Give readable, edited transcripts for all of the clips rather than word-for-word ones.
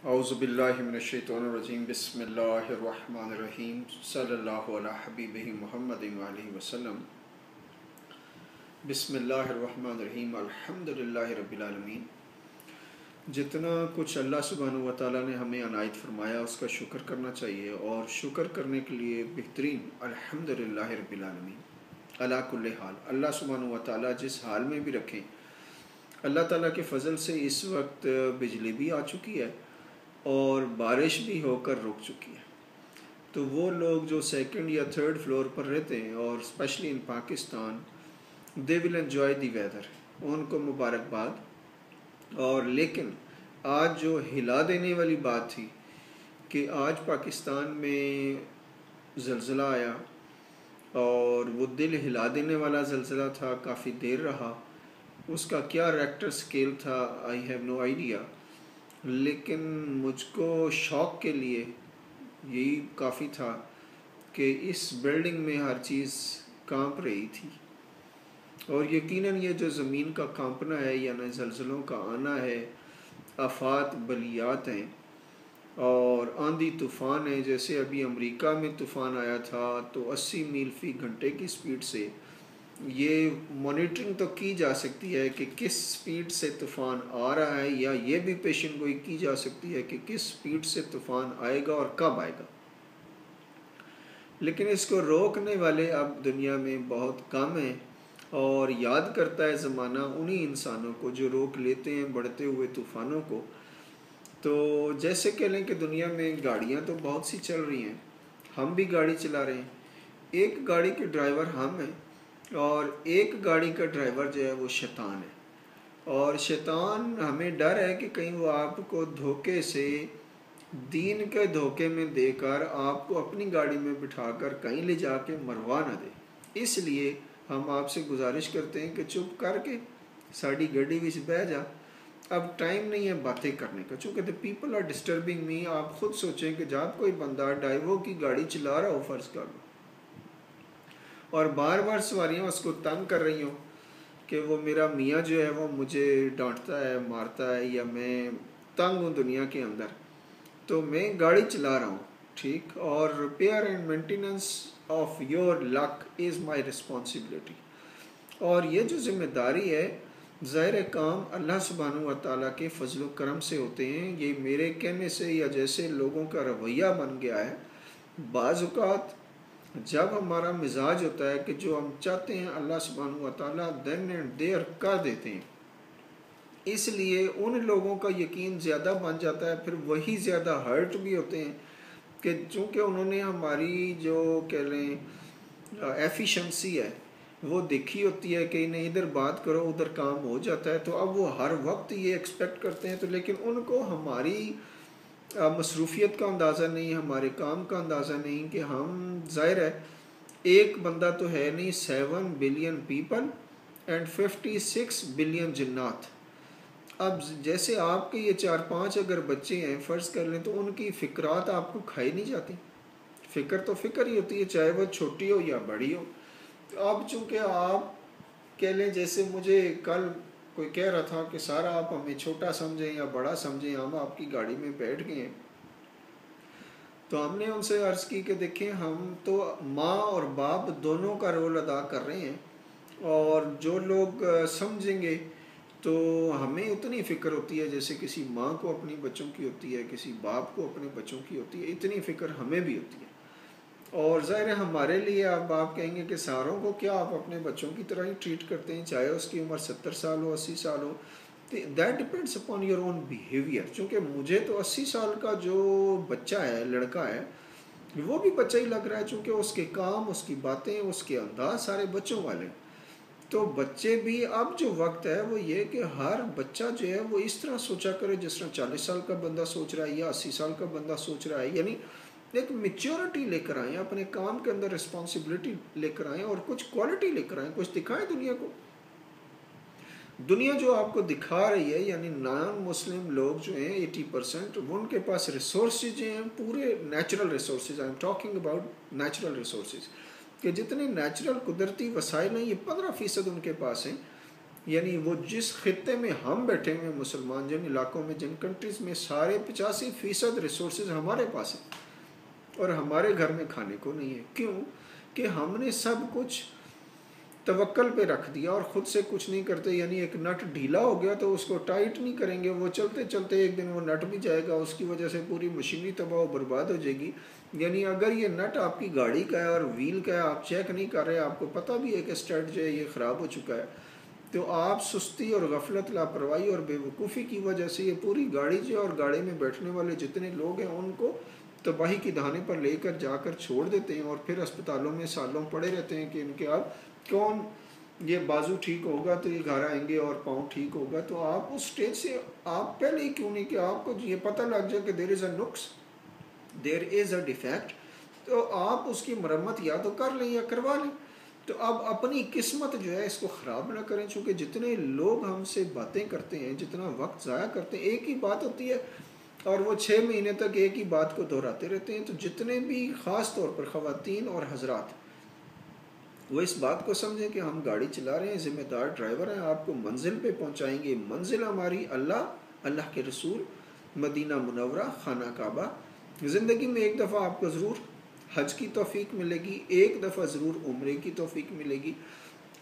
औज़ुबिल्लाहि मिनश्शैतानिर्रजीम बिस्मिल्लाहिर्रहमानिर्रहीम सल्लल्लाहु अला हबीबिहि मुहम्मदिन व आलिहि वसल्लम। बिस्मिल्लाहिर्रहमानिर्रहीम अल्हम्दुलिल्लाहि रब्बिल आलमीन। जितना कुछ अल्लाह सुब्हानहु व तआला ने हमें अनायत फरमाया उसका शुक्र करना चाहिए, और शुक्र करने के लिए बेहतरीन अल्हम्दुलिल्लाहि रब्बिल आलमीन अला कुल्ले हाल। अल्लाह सुब्हानहु व तआला जिस हाल में भी रखें, अल्लाह ताला के फ़ज़ल से इस वक्त बिजली भी आ चुकी है और बारिश भी होकर रुक चुकी है। तो वो लोग जो सेकंड या थर्ड फ्लोर पर रहते हैं, और specially in Pakistan, they will enjoy the weather, उनको मुबारकबाद। और लेकिन आज जो हिला देने वाली बात थी कि आज पाकिस्तान में ज़लज़ला आया, और वो दिल हिला देने वाला ज़लज़ला था, काफ़ी देर रहा। उसका क्या रेक्टर स्केल था आई हैव नो आइडिया, लेकिन मुझको शौक़ के लिए यही काफ़ी था कि इस बिल्डिंग में हर चीज़ कांप रही थी। और यकीनन ये जो ज़मीन का कांपना है यानी ज़लज़लों का आना है, आफ़ात बलियात हैं और आंधी तूफ़ान है। जैसे अभी अमेरिका में तूफ़ान आया था तो 80 मील फ़ी घंटे की स्पीड से ये मॉनिटरिंग तो की जा सकती है कि किस स्पीड से तूफ़ान आ रहा है, या ये भी पेशन गोई की जा सकती है कि किस स्पीड से तूफ़ान आएगा और कब आएगा। लेकिन इसको रोकने वाले अब दुनिया में बहुत कम हैं, और याद करता है ज़माना उन्हीं इंसानों को जो रोक लेते हैं बढ़ते हुए तूफ़ानों को। तो जैसे कह लें कि दुनिया में गाड़ियाँ तो बहुत सी चल रही हैं, हम भी गाड़ी चला रहे हैं। एक गाड़ी के ड्राइवर हम हैं और एक गाड़ी का ड्राइवर जो है वो शैतान है। और शैतान हमें डर है कि कहीं वो आपको धोखे से, दीन के धोखे में देकर आपको अपनी गाड़ी में बिठाकर कहीं ले जाके मरवा ना दे। इसलिए हम आपसे गुजारिश करते हैं कि चुप करके साड़ी गड्डी विच बह जा। अब टाइम नहीं है बातें करने का, चूँकि the people are disturbing me. आप खुद सोचें कि जब कोई बंदा ड्राइवो की गाड़ी चला रहा हो, फ़र्ज़ कर लो, और बार बार सवारियाँ उसको तंग कर रही हूँ कि वो मेरा मियाँ जो है वो मुझे डांटता है, मारता है, या मैं तंग हूँ दुनिया के अंदर, तो मैं गाड़ी चला रहा हूँ, ठीक। और repair and maintenance of your luck is my responsibility. और ये जो ज़िम्मेदारी है, ज़ाहिर काम अल्लाह सुब्हानहु व तआला के फ़ज़ल व करम से होते हैं। ये मेरे कहने से या जैसे लोगों का रवैया बन गया है, बाज़ औक़ात जब हमारा मिजाज होता है कि जो हम चाहते हैं अल्लाह सुब्हानहु व तआला देन एंड देयर कर देते हैं, इसलिए उन लोगों का यकीन ज़्यादा बन जाता है। फिर वही ज़्यादा हर्ट भी होते हैं कि चूँकि उन्होंने हमारी जो कह लें एफिशिएंसी है वो देखी होती है कि नहीं इधर बात करो उधर काम हो जाता है, तो अब वो हर वक्त ये एक्सपेक्ट करते हैं। तो लेकिन उनको हमारी मसरूफ़ियत का अंदाज़ा नहीं, हमारे काम का अंदाज़ा नहीं कि हम, ज़ाहिर है एक बंदा तो है नहीं, 7 बिलियन पीपल एंड 56 बिलियन जिन्नात। अब जैसे आपके ये 4-5 अगर बच्चे हैं फ़र्ज़ कर लें, तो उनकी फ़िक्रात आपको खाई नहीं जाती। फ़िक्र तो फ़िक्र ही होती है, चाहे वह छोटी हो या बड़ी हो। तो अब चूँकि आप कह लें, जैसे मुझे कल कोई कह रहा था कि सारा आप हमें छोटा समझें या बड़ा समझें, हम आपकी गाड़ी में बैठ गए हैं, तो हमने उनसे अर्ज़ की कि देखें हम तो माँ और बाप दोनों का रोल अदा कर रहे हैं, और जो लोग समझेंगे तो हमें उतनी फ़िक्र होती है जैसे किसी माँ को अपने बच्चों की होती है, किसी बाप को अपने बच्चों की होती है, इतनी फ़िक्र हमें भी होती है। और ज़ाहिर है हमारे लिए अब आप कहेंगे कि सारों को क्या आप अपने बच्चों की तरह ही ट्रीट करते हैं, चाहे उसकी उम्र 70 साल हो, 80 साल हो। तो that depends upon your own behaviour. चूँकि मुझे तो 80 साल का जो बच्चा है, लड़का है, वो भी बच्चा ही लग रहा है, चूँकि उसके काम, उसकी बातें, उसके अंदाज सारे बच्चों वाले। तो बच्चे भी, अब जो वक्त है वो ये कि हर बच्चा जो है वो इस तरह सोचा करे जिस तरह 40 साल का बंदा सोच रहा है या 80 साल का बंदा सोच रहा है। यानी एक मेच्योरिटी लेकर आएँ, अपने काम के अंदर रिस्पॉन्सिबिलिटी लेकर आएँ और कुछ क्वालिटी लेकर आएँ, कुछ दिखाएं दुनिया को। दुनिया जो आपको दिखा रही है, यानी नॉन मुस्लिम लोग जो हैं 80%, उनके पास रिसोर्सेज हैं, पूरे natural resources. I am talking about natural resources, कि जितने नेचुरल कुदरती वसाइल हैं ये 15% उनके पास हैं। यानी वो जिस खित्ते में हम बैठे हुए मुसलमान, जिन इलाकों में, जिन कंट्रीज़ में सारे 85% रिसोर्सेज हमारे पास हैं और हमारे घर में खाने को नहीं है। क्यों? कि हमने सब कुछ तवक्कल पे रख दिया और ख़ुद से कुछ नहीं करते। यानी एक नट ढीला हो गया तो उसको टाइट नहीं करेंगे, वो चलते चलते एक दिन वो नट भी जाएगा, उसकी वजह से पूरी मशीनरी तबाह बर्बाद हो जाएगी। यानी अगर ये नट आपकी गाड़ी का है और व्हील का है, आप चेक नहीं कर रहे, आपको पता भी है कि स्टड जो है ये ख़राब हो चुका है, तो आप सुस्ती और गफलत, लापरवाही और बेवकूफ़ी की वजह से ये पूरी गाड़ी जो और गाड़ी में बैठने वाले जितने लोग हैं उनको तबाही की दहाने पर लेकर जाकर छोड़ देते हैं और फिर अस्पतालों में सालों पड़े रहते हैं कि इनके अब कौन ये बाजू ठीक होगा तो ये घर आएंगे और पाँव ठीक होगा। तो आप उस स्टेज से आप पहले ही क्यों नहीं कि आपको ये पता लग जाए कि देयर इज़ अ नुक्स, देयर इज़ अ डिफेक्ट, तो आप उसकी मरम्मत या तो कर लें या करवा लें। तो अब अपनी किस्मत जो है इसको ख़राब ना करें, चूँकि जितने लोग हमसे बातें करते हैं, जितना वक्त ज़ाया करते हैं, एक ही बात होती है और वो 6 महीने तक एक ही बात को दोहराते रहते हैं। तो जितने भी ख़ास तौर पर ख़वातीन और हजरात वो इस बात को समझें कि हम गाड़ी चला रहे हैं, ज़िम्मेदार ड्राइवर हैं, आपको मंजिल पे पहुंचाएंगे। मंजिल हमारी अल्लाह, अल्लाह के रसूल, मदीना मुनव्वरा, खाना काबा। ज़िंदगी में एक दफ़ा आपको ज़रूर हज की तौफीक मिलेगी, एक दफ़ा ज़रूर उम्रे की तौफीक मिलेगी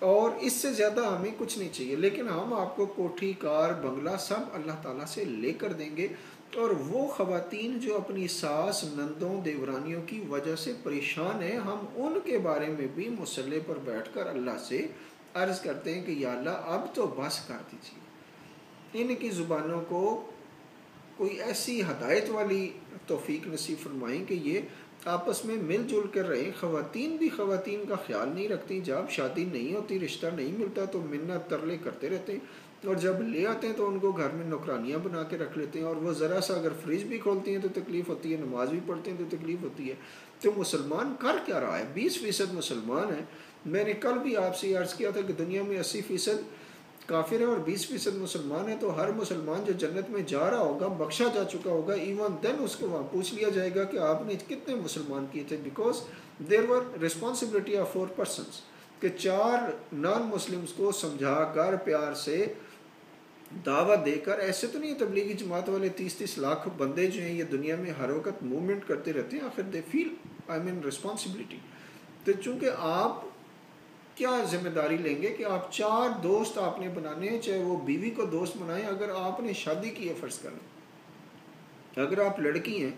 और इससे ज़्यादा हमें कुछ नहीं चाहिए। लेकिन हम आपको कोठी, कार, बंगला सब अल्लाह ताला से लेकर देंगे। और वो ख़वातीन जो अपनी सास, नंदों, देवरानियों की वजह से परेशान हैं, हम उनके बारे में भी मुसल्ले पर बैठकर अल्लाह से अर्ज़ करते हैं कि या अल्लाह अब तो बस कर दीजिए, इनकी ज़ुबानों को कोई ऐसी हदायत वाली तौफीक नसीब फरमाएँ कि ये आपस में मिलजुल कर रहें। ख़वातीन भी ख़वातीन का ख्याल नहीं रखती, जब शादी नहीं होती, रिश्ता नहीं मिलता तो मिन्नत तरले करते रहते हैं और जब ले आते हैं तो उनको घर में नौकरानियाँ बना के रख लेते हैं और वो ज़रा सा अगर फ्रिज भी खोलती हैं तो तकलीफ़ होती है, नमाज भी पढ़ते हैं तो तकलीफ़ होती है। तो मुसलमान कर क्या रहा है? 20% मुसलमान है। मैंने कल भी आपसे अर्ज़ किया था कि दुनिया में 80% काफिर हैं और 20% मुसलमान हैं। तो हर मुसलमान जो जन्नत में जा रहा होगा, बख्शा जा चुका होगा, इवन देन उसको वहाँ पूछ लिया जाएगा कि आपने कितने मुसलमान किए थे, because there were responsibility of 4 persons कि 4 नॉन मुस्लिम्स को समझा कर प्यार से दावा देकर। ऐसे तो नहीं तबलीगी जमात वाले 30-30 लाख बंदे जो हैं ये दुनिया में हर वक्त मूवमेंट करते रहते हैं, आखिर they feel I mean responsibility. तो चूँकि आप क्या जिम्मेदारी लेंगे कि आप 4 दोस्त आपने बनाने हैं, चाहे वो बीवी को दोस्त बनाएं। अगर आपने शादी की है, फ़र्ज़ करें अगर आप लड़की हैं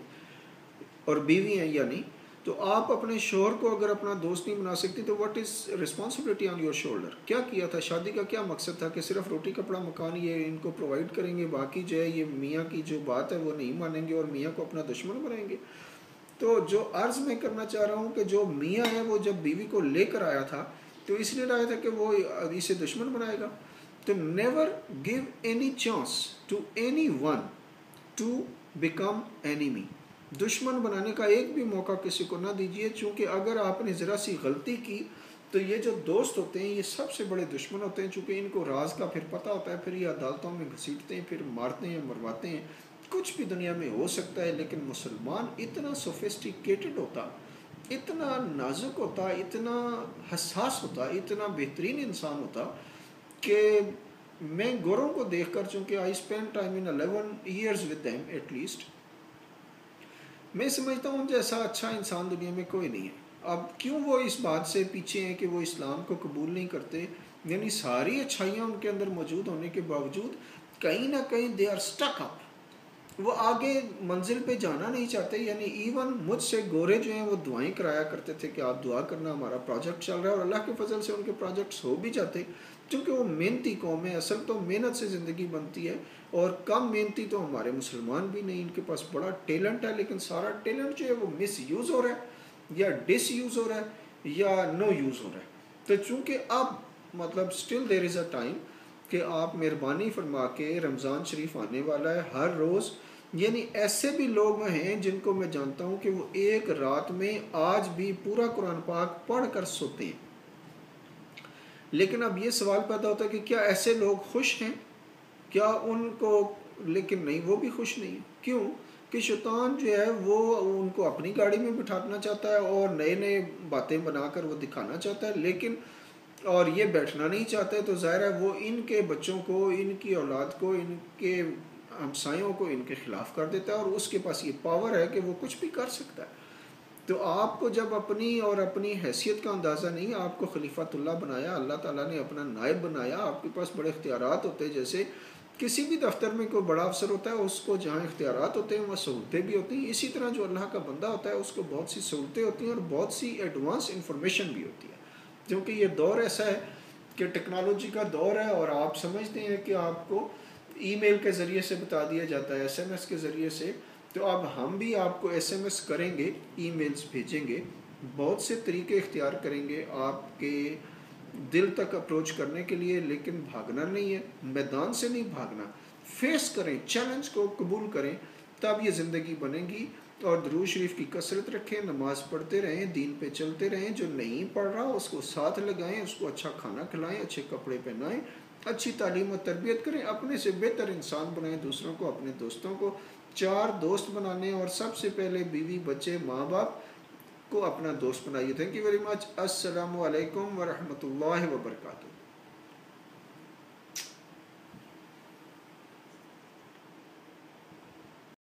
और बीवी हैं या नहीं, तो आप अपने शोहर को अगर अपना दोस्त नहीं बना सकती तो what is responsibility on your shoulder. क्या किया था? शादी का क्या मकसद था कि सिर्फ रोटी कपड़ा मकान ये इनको प्रोवाइड करेंगे, बाकी जो है ये मियाँ की जो बात है वो नहीं मानेंगे और मियाँ को अपना दुश्मन बनाएंगे। तो जो अर्ज़ मैं करना चाह रहा हूँ कि जो मियाँ है वो जब बीवी को लेकर आया था तो इसलिए लाया था कि वो इसे दुश्मन बनाएगा। तो never give any chance to any one to become enemy. दुश्मन बनाने का एक भी मौका किसी को ना दीजिए, चूँकि अगर आपने ज़रा सी गलती की तो ये जो दोस्त होते हैं ये सबसे बड़े दुश्मन होते हैं, चूँकि इनको राज का फिर पता होता है, फिर ये अदालतों में घसीटते हैं, फिर मारते हैं, मरवाते हैं। कुछ भी दुनिया में हो सकता है, लेकिन मुसलमान इतना सोफिस्टिकेटेड होता, इतना नाजुक होता, इतना हसास होता, इतना बेहतरीन इंसान होता कि मैं गोरों को देखकर, चूँकि I spend time in 11 years with them at least, मैं समझता हूँ जैसा अच्छा इंसान दुनिया में कोई नहीं है। अब क्यों वो इस बात से पीछे हैं कि वो इस्लाम को कबूल नहीं करते, यानी सारी अच्छाइयाँ उनके अंदर मौजूद होने के बावजूद कहीं ना कहीं दे आर स्टक अप, वो आगे मंजिल पे जाना नहीं चाहते। यानी इवन मुझसे गोरे जो हैं वो दुआएं कराया करते थे कि आप दुआ करना, हमारा प्रोजेक्ट चल रहा है, और अल्लाह के फजल से उनके प्रोजेक्ट्स हो भी जाते, क्योंकि वो मेहनती कौम है। असल तो मेहनत से ज़िंदगी बनती है, और कम मेहनती तो हमारे मुसलमान भी नहीं। इनके पास बड़ा टैलेंट है, लेकिन सारा टैलेंट जो है वो मिस यूज़ हो रहा है या डिस यूज़ हो रहा है या नो यूज़ हो रहा है। तो चूँकि अब मतलब still there is a time कि आप मेहरबानी फरमा के, रमज़ान शरीफ आने वाला है, हर रोज़ यानी ऐसे भी लोग हैं जिनको मैं जानता हूँ कि वो एक रात में आज भी पूरा कुरान पाक पढ़ कर सोते हैं। लेकिन अब ये सवाल पैदा होता है कि क्या ऐसे लोग खुश हैं? क्या उनको, लेकिन नहीं, वो भी खुश नहीं है। क्यों? कि शैतान जो है वो उनको अपनी गाड़ी में बिठाना चाहता है और नए नए बातें बनाकर वो दिखाना चाहता है, लेकिन और ये बैठना नहीं चाहते, तो ज़ाहिर है वो इनके बच्चों को, इनकी औलाद को, इनके हमसायों को इनके ख़िलाफ़ कर देता है, और उसके पास ये पावर है कि वो कुछ भी कर सकता है। तो आपको जब अपनी और अपनी हैसियत का अंदाज़ा नहीं, आपको खलीफातुल्लाह बनाया, अल्लाह ताला ने अपना नायब बनाया, आपके पास बड़े इख्तियारात होते हैं। जैसे किसी भी दफ्तर में कोई बड़ा अफसर होता है, उसको जहाँ इख्तियारात होते हैं वहाँ सहूलतें भी होती हैं। इसी तरह जो अल्लाह का बंदा होता है उसको बहुत सी सहूलतें होती हैं और बहुत सी एडवांस इंफॉर्मेशन भी होती है। क्योंकि ये दौर ऐसा है कि टेक्नोलॉजी का दौर है, और आप समझते हैं कि आपको ईमेल के ज़रिए से बता दिया जाता है, एसएमएस के ज़रिए से। तो अब हम भी आपको एसएमएस करेंगे, ईमेल्स भेजेंगे, बहुत से तरीके इख्तियार करेंगे आपके दिल तक अप्रोच करने के लिए, लेकिन भागना नहीं है, मैदान से नहीं भागना। फेस करें, चैलेंज को कबूल करें, तब ये ज़िंदगी बनेगी। और दुरूद शरीफ की कसरत रखें, नमाज़ पढ़ते रहें, दीन पे चलते रहें। जो नहीं पढ़ रहा उसको साथ लगाएं, उसको अच्छा खाना खिलाएं, अच्छे कपड़े पहनाएं, अच्छी तालीम और तरबियत करें, अपने से बेहतर इंसान बनाएं, दूसरों को, अपने दोस्तों को। 4 दोस्त बनाने, और सबसे पहले बीवी, बच्चे, माँ बाप को अपना दोस्त बनाइए। Thank you very much. अस्सलामु अलैकुम व रहमतुल्लाहि व बरकातुहू।